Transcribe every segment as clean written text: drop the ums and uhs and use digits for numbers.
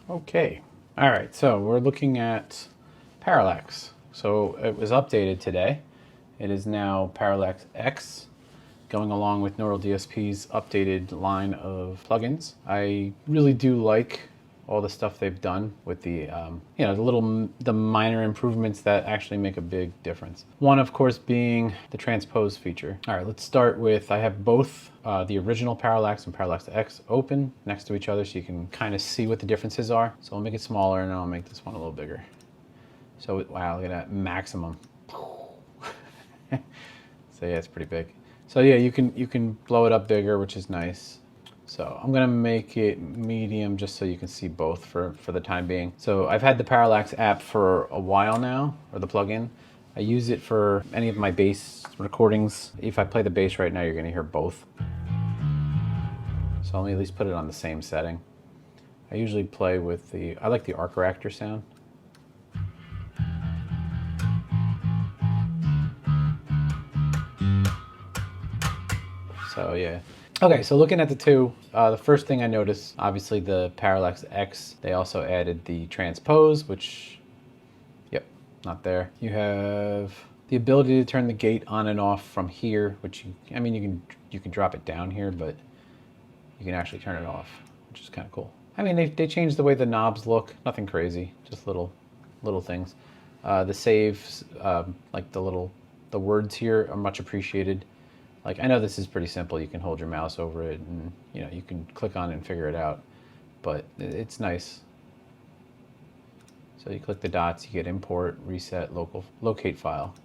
Okay, all right, so we're looking at Parallax. So it was updated today. It is now Parallax X, going along with Neural DSP's updated line of plugins. I really do like all the stuff they've done with the, the minor improvements that actually make a big difference. One, of course, being the Transpose feature. All right, let's start with, I have both the original Parallax and Parallax X open next to each other so you can kind of see what the differences are. So I'll make it smaller and then I'll make this one a little bigger. So, wow, look at that, maximum. So yeah, it's pretty big. So yeah, you can blow it up bigger, which is nice. So I'm gonna make it medium just so you can see both for the time being. So I've had the Parallax app for a while now, or the plugin. I use it for any of my bass recordings. If I play the bass right now, you're gonna hear both. So let me at least put it on the same setting. I usually play with I like the arc reactor sound. So yeah. Okay, so looking at the two, the first thing I noticed, obviously the Parallax X, they also added the Transpose, which, yep, not there. You have the ability to turn the gate on and off from here, which you can drop it down here, but you can actually turn it off, which is kind of cool. I mean, they changed the way the knobs look, nothing crazy, just little things. The saves, like the words here are much appreciated. Like, I know this is pretty simple. You can hold your mouse over it and, you can click on it and figure it out. But it's nice. So you click the dots, you get import, reset, locate file,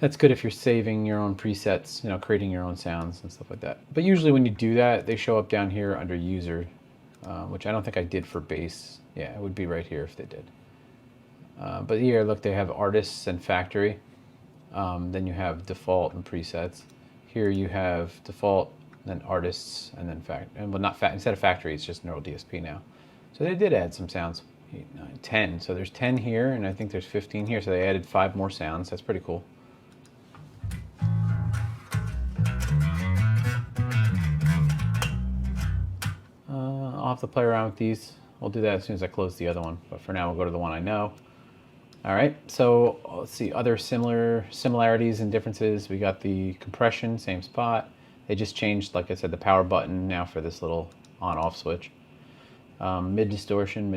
That's good if you're saving your own presets, creating your own sounds and stuff like that. But usually when you do that, they show up down here under user, which I don't think I did for bass. Yeah, it would be right here if they did. But here, look, they have artists and factory. Then you have default and presets. Here you have default, then artists, and then instead of factory, it's just Neural DSP now. So they did add some sounds. 8, 9, 10. So there's 10 here, and I think there's 15 here. So they added 5 more sounds. That's pretty cool. I'll have to play around with these. We'll do that as soon as I close the other one. But for now, we'll go to the one I know. All right, so let's see other similarities and differences. We got the compression, same spot. They just changed, like I said, the power button now for this little on-off switch. Mid distortion,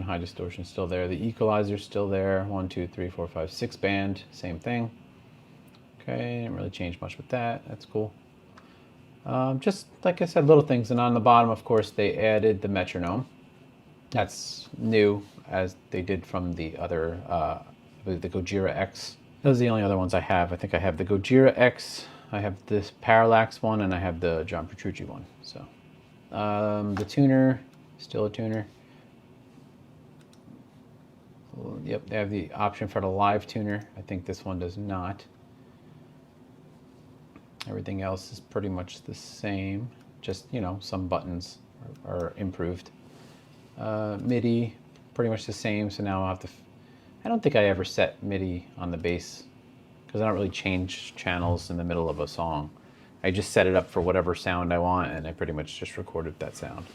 high distortion still there. The equalizer's still there. 1, 2, 3, 4, 5, 6 band, same thing. Okay, didn't really change much with that. That's cool. Just like I said, little things. And on the bottom, of course, they added the metronome. That's new, as they did from the other, the Gojira X. Those are the only other ones I have. I think I have the Gojira X, I have this Parallax one, and I have the John Petrucci one. So, the tuner, still a tuner. Yep, they have the option for the live tuner. I think this one does not. Everything else is pretty much the same. Just, some buttons are improved. MIDI, pretty much the same. So now I'll have to, I don't think I ever set MIDI on the bass because I don't really change channels in the middle of a song. I just set it up for whatever sound I want and I pretty much just recorded that sound.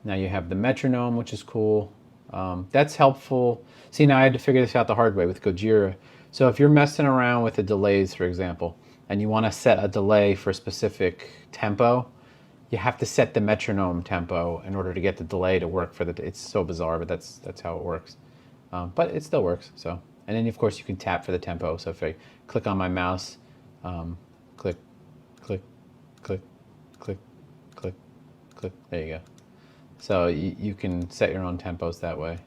Now you have the metronome, which is cool. That's helpful. See, now I had to figure this out the hard way with Gojira. So if you're messing around with the delays, for example, and you want to set a delay for a specific tempo, you have to set the metronome tempo in order to get the delay to work for it's so bizarre, but that's how it works. But it still works. So, and then of course you can tap for the tempo. So if I click on my mouse, click, click, click, click, click, click. There you go. So you can set your own tempos that way,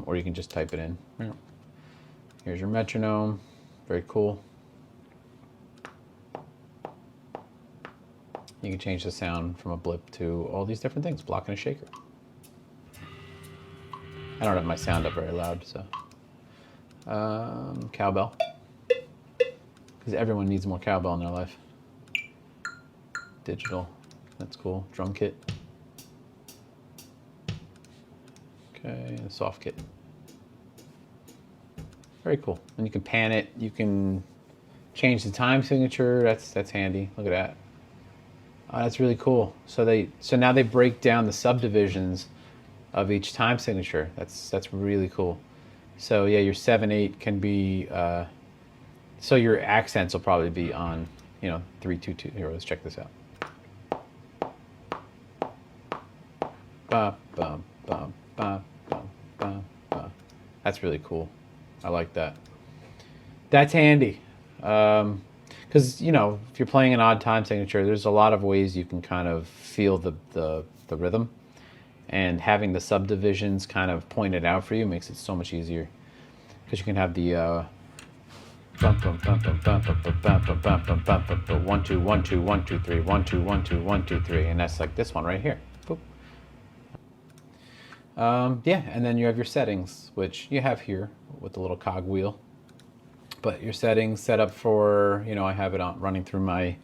or you can just type it in. Here's your metronome. Very cool. You can change the sound from a blip to all these different things, block and a shaker. I don't have my sound up very loud, so. Cowbell, because everyone needs more cowbell in their life. Digital, that's cool. Drum kit. Okay, and soft kit. Very cool. And you can pan it. You can change the time signature. That's handy. Look at that. That's really cool. So now they break down the subdivisions of each time signature. That's really cool. So yeah, your 7/8 can be. So your accents will probably be on, 3/2/2. Here, let's check this out. Ba bum bum ba bum ba ba. That's really cool. I like that. That's handy. Because if you're playing an odd time signature, there's a lot of ways you can kind of feel the rhythm, and having the subdivisions kind of pointed out for you makes it so much easier. Because you can have the 1 2 1 2 1 2 3 1 2 1 2 1 2 3, and that's like this one right here. Boop. Yeah, and then you have your settings, which you have here with the little cog wheel. But your settings set up for, I have it on running through my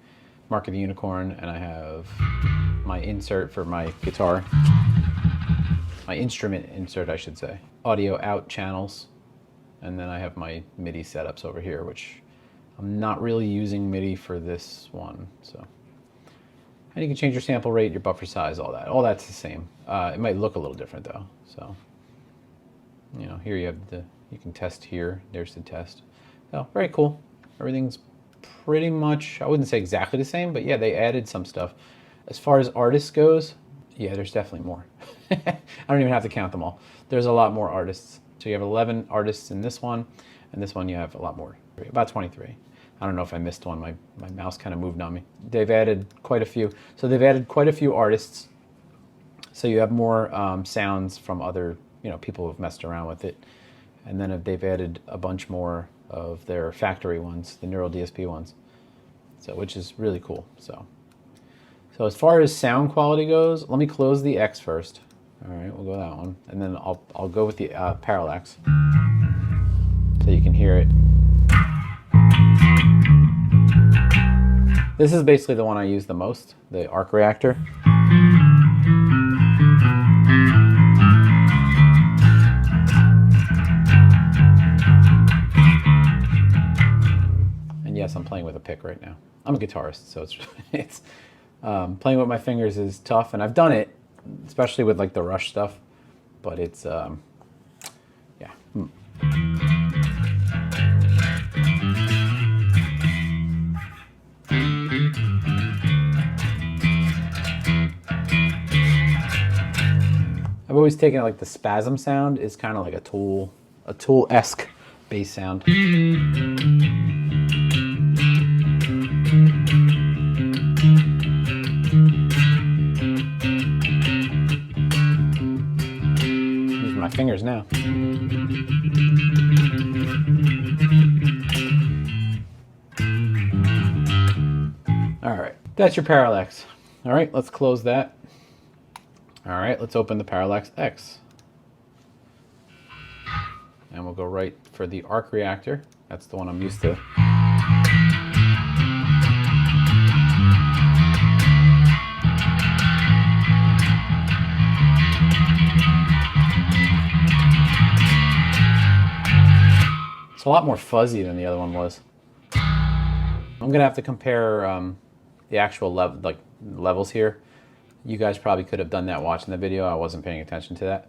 Mark of the Unicorn, and I have my insert for my guitar, my instrument insert, I should say. Audio out channels, and then I have my MIDI setups over here, which I'm not really using MIDI for this one. So, and you can change your sample rate, your buffer size, all that. All that's the same. It might look a little different though. So, here you have you can test here. There's the test. So very cool. Everything's pretty much, I wouldn't say exactly the same, but yeah, they added some stuff. As far as artists goes, yeah, there's definitely more. I don't even have to count them all. There's a lot more artists. So you have 11 artists in this one, and this one you have a lot more, about 23. I don't know if I missed one. My mouse kind of moved on me. They've added quite a few. So they've added quite a few artists. So you have more sounds from other, people who've messed around with it. And then they've added a bunch more of their factory ones, the Neural DSP ones. So, which is really cool. So as far as sound quality goes, let me close the X first. All right, we'll go that one. And then I'll go with the Parallax, so you can hear it. This is basically the one I use the most, the arc reactor. And yes, I'm playing with a pick right now. I'm a guitarist, so it's playing with my fingers is tough, and I've done it, especially with like the Rush stuff, but it's yeah. I've always taken it like the spasm sound is kind of like a Tool-esque bass sound. Using my fingers now. All right, that's your Parallax. All right, let's close that. All right, let's open the Parallax X. And we'll go right for the arc reactor. That's the one I'm used to. It's a lot more fuzzy than the other one was. I'm gonna have to compare the actual levels here. You guys probably could have done that watching the video. I wasn't paying attention to that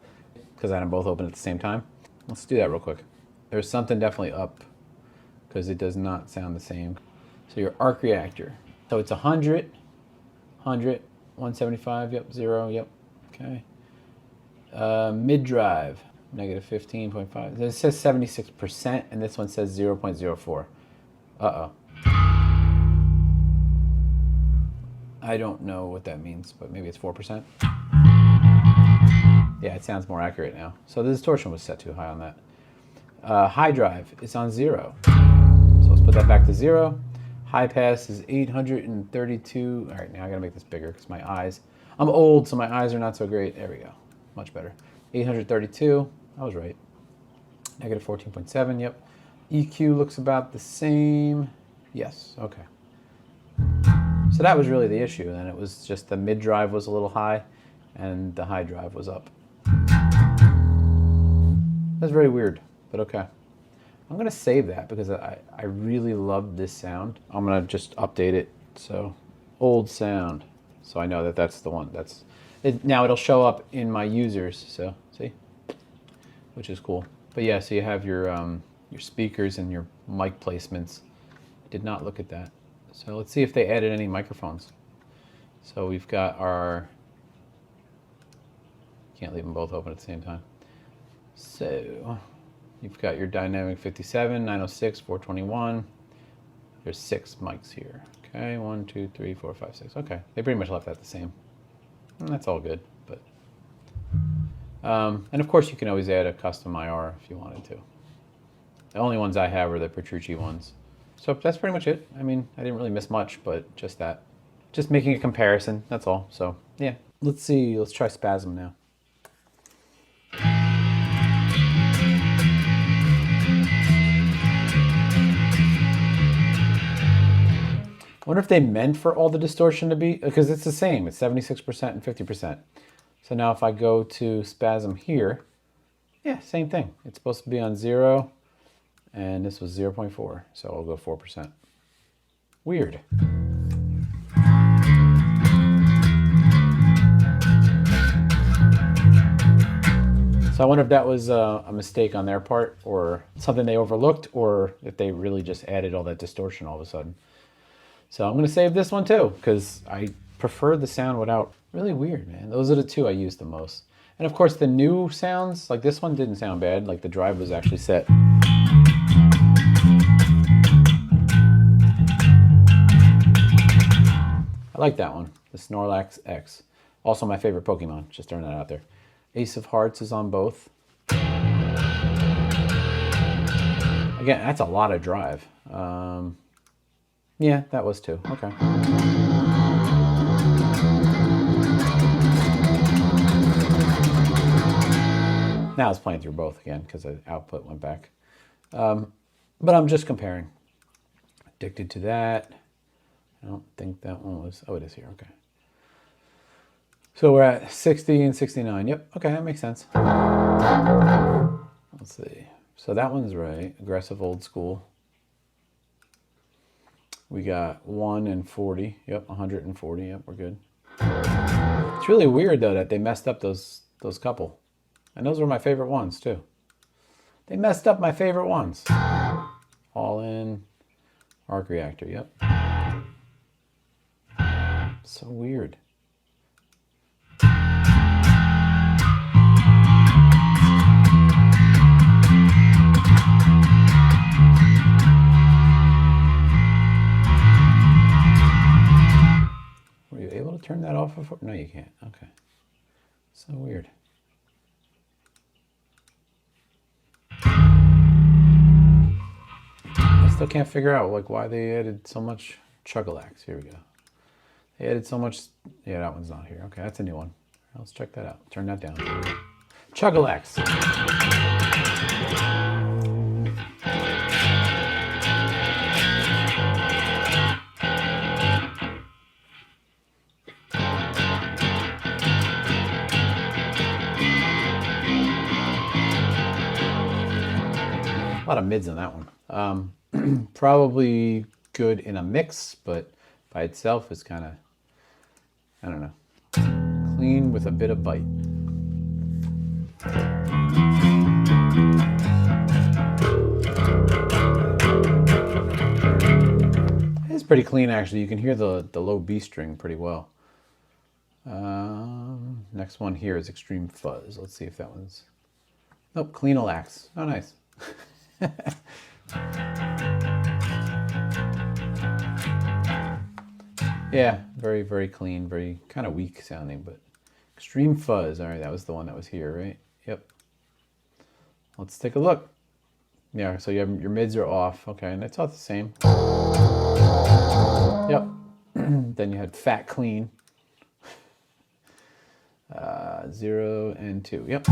because I had them both open at the same time. Let's do that real quick. There's something definitely up because it does not sound the same. So your arc reactor. So it's 100, 100, 175, yep, 0, yep, okay. Mid drive, negative 15.5. It says 76%, and this one says 0.04. Uh-oh. I don't know what that means, but maybe it's 4%. Yeah, it sounds more accurate now. So the distortion was set too high on that. High drive is on 0. So let's put that back to 0. High pass is 832. All right, now I gotta make this bigger because my eyes, I'm old, so my eyes are not so great. There we go, much better. 832, I was right. Negative 14.7, yep. EQ looks about the same. Yes, okay. So that was really the issue, and it was just the mid drive was a little high and the high drive was up. That's very weird, but okay. I'm gonna save that because I really love this sound. I'm gonna just update it. So, old sound. So I know that that's the one. That's it. Now it'll show up in my users. So see, which is cool. But yeah, so you have your speakers and your mic placements. I did not look at that. So let's see if they added any microphones. So we've got our, can't leave them both open at the same time. So you've got your dynamic 57, 906, 421. There's 6 mics here. Okay, 1, 2, 3, 4, 5, 6. Okay, they pretty much left that the same. And that's all good. But and of course you can always add a custom IR if you wanted to. The only ones I have are the Petrucci ones. So that's pretty much it. I mean, I didn't really miss much, but just that. Just making a comparison, that's all. So yeah, let's see, let's try Spasm now. I wonder if they meant for all the distortion to be, because it's the same, it's 76% and 50%. So now if I go to Spasm here, yeah, same thing. It's supposed to be on 0, and this was 0.4, so I'll go 4%. Weird. So I wonder if that was a mistake on their part, or something they overlooked, or if they really just added all that distortion all of a sudden. So I'm going to save this one too, because I prefer the sound without. Really weird, man. Those are the two I use the most. And of course the new sounds, like this one didn't sound bad, like the drive was actually set. I like that one, the Parallax X. Also my favorite Pokemon, just throwing that out there. Ace of Hearts is on both. Again, that's a lot of drive. Yeah, that was 2. Okay. Now it's playing through both again because the output went back. But I'm just comparing. Addicted to that. I don't think that one was, oh, it is here, okay. So we're at 60 and 69. Yep, okay, that makes sense. Let's see. So that one's right. Aggressive old school. We got 1 and 40. Yep, 140. Yep, we're good. It's really weird though that they messed up those couple. And those were my favorite ones too. They messed up my favorite ones. All in. Arc reactor, yep. So weird. Were you able to turn that off before? No, you can't. Okay. So weird. I still can't figure out like why they added so much Parallax. Here we go. They added so much. Yeah, that one's not here. Okay, that's a new one. Let's check that out. Turn that down. Parallax. A lot of mids on that one. Probably good in a mix, but by itself is kind of, I don't know, clean with a bit of bite. It's pretty clean actually. You can hear the low B string pretty well. Next one here is Extreme Fuzz. Let's see if that one's, nope, clean Alax. Oh, nice. Yeah, very, very clean, very kind of weak sounding, but Extreme Fuzz. All right, that was the one that was here, right? Yep. Let's take a look. Yeah, so you have, your mids are off. Okay, and it's all the same. Yep. Then you had Fat Clean. 0 and 2. Yep.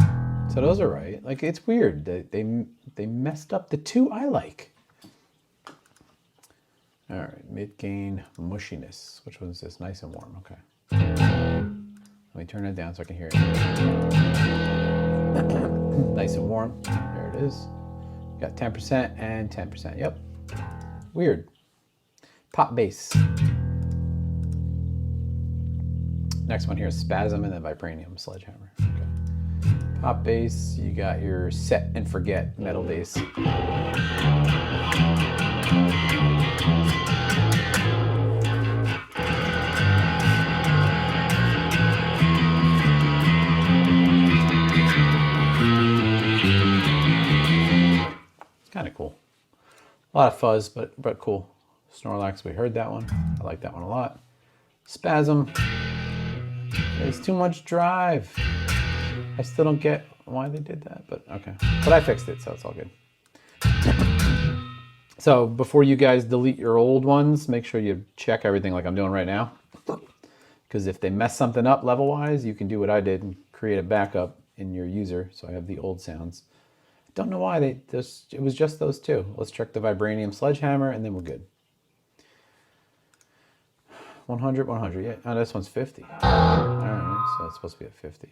So those are right. Like, it's weird. They messed up the two I like. All right, mid-gain mushiness. Which one's this? Nice and warm. Okay. Let me turn it down so I can hear it. Nice and warm. There it is. Got 10% and 10%. Yep. Weird. Pop bass. Next one here is Spasm and then Vibranium Sledgehammer. Okay. Pop bass, you got your set and forget metal bass. Kind of cool. A lot of fuzz, but cool. Snorlax, we heard that one. I like that one a lot. Spasm. There's too much drive. I still don't get why they did that, but okay. But I fixed it, so it's all good. So before you guys delete your old ones, make sure you check everything like I'm doing right now. Because if they mess something up level-wise, you can do what I did and create a backup in your user. So I have the old sounds. Don't know why it was just those two. Let's check the Vibranium Sledgehammer and then we're good. 100, 100, yeah. Oh, this one's 50. All right, so it's supposed to be at 50.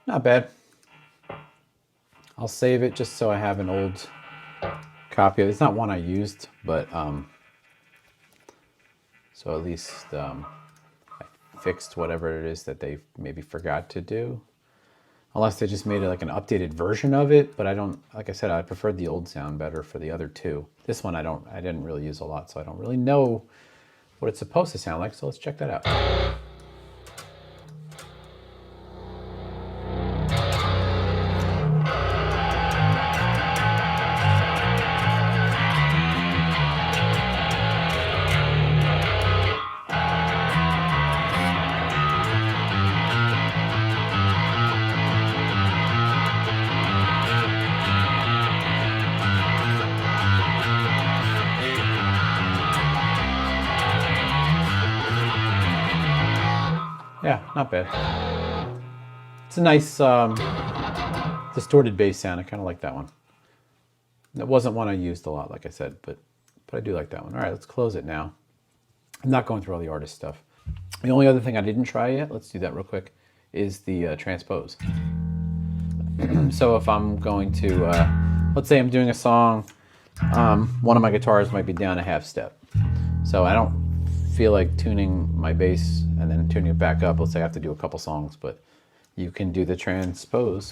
Not bad. I'll save it just so I have an old copy of it. It's not one I used, but so at least I fixed whatever it is that they maybe forgot to do. Unless they just made it like an updated version of it, but I don't, like I said, I preferred the old sound better for the other two. This one I didn't really use a lot, so I don't really know what it's supposed to sound like, so let's check that out. Yeah, not bad. It's a nice distorted bass sound. I kind of like that one. That wasn't one I used a lot, like I said, but I do like that one. All right, let's close it now. I'm not going through all the artist stuff. The only other thing I didn't try yet, let's do that real quick, is the transpose. So if I'm going to, let's say I'm doing a song, one of my guitars might be down a half step. So I don't feel like tuning my bass and then tuning it back up. Let's say I have to do a couple songs, but you can do the transpose.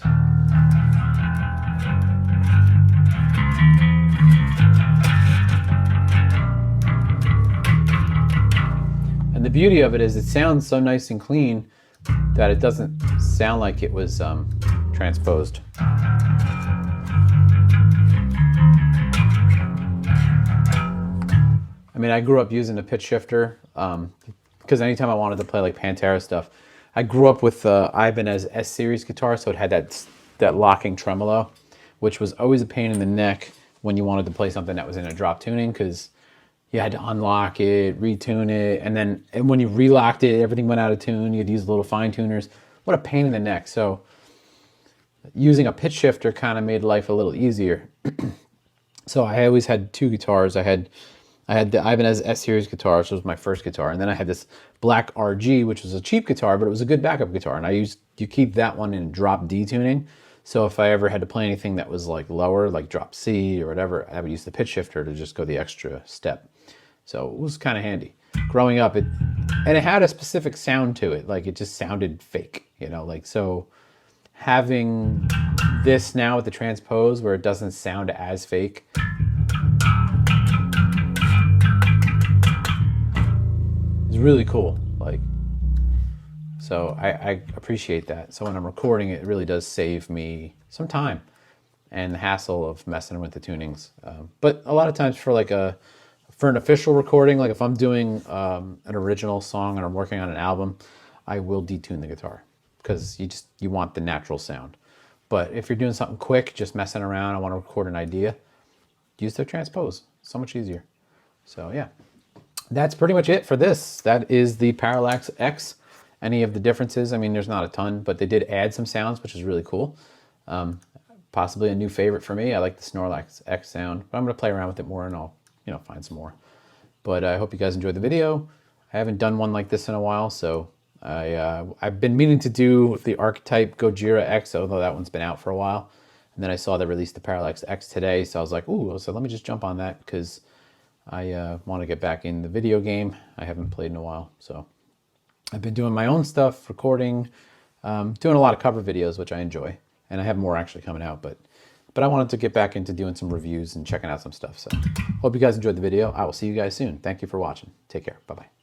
And the beauty of it is it sounds so nice and clean that it doesn't sound like it was transposed. I mean, I grew up using a pitch shifter because anytime I wanted to play like Pantera stuff, I grew up with Ibanez S series guitar, so it had that locking tremolo, which was always a pain in the neck when you wanted to play something that was in a drop tuning because you had to unlock it, retune it, and when you relocked it, everything went out of tune. You'd use little fine tuners. What a pain in the neck. So using a pitch shifter kind of made life a little easier. So I always had two guitars. I had the Ibanez S series guitar, which was my first guitar, and then I had this black RG, which was a cheap guitar, but it was a good backup guitar, and you keep that one in drop D tuning. So if I ever had to play anything that was like lower, like drop C or whatever, I would use the pitch shifter to just go the extra step. So it was kind of handy. Growing up, it had a specific sound to it, like it just sounded fake, like so. Having this now with the transpose where it doesn't sound as fake is really cool. Like, so I appreciate that. So when I'm recording, it really does save me some time and the hassle of messing with the tunings. But a lot of times for an official recording, like if I'm doing an original song and I'm working on an album, I will detune the guitar because you want the natural sound. But if you're doing something quick, just messing around, I want to record an idea, use the transpose. So much easier. So yeah. that's pretty much it for this. That is the Parallax X. Any of the differences, I mean, there's not a ton, but they did add some sounds, which is really cool. Possibly a new favorite for me. I like the Snorlax X sound, but I'm going to play around with it more and I'll, find some more. But I hope you guys enjoyed the video. I haven't done one like this in a while, so I've been meaning to do the Archetype Gojira X, although that one's been out for a while. And then I saw they released the Parallax X today, so I was like, ooh, so let me just jump on that because I want to get back in the video game. I haven't played in a while, so I've been doing my own stuff, recording, doing a lot of cover videos, which I enjoy. And I have more actually coming out, but I wanted to get back into doing some reviews and checking out some stuff. So hope you guys enjoyed the video. I will see you guys soon. Thank you for watching. Take care. Bye-bye.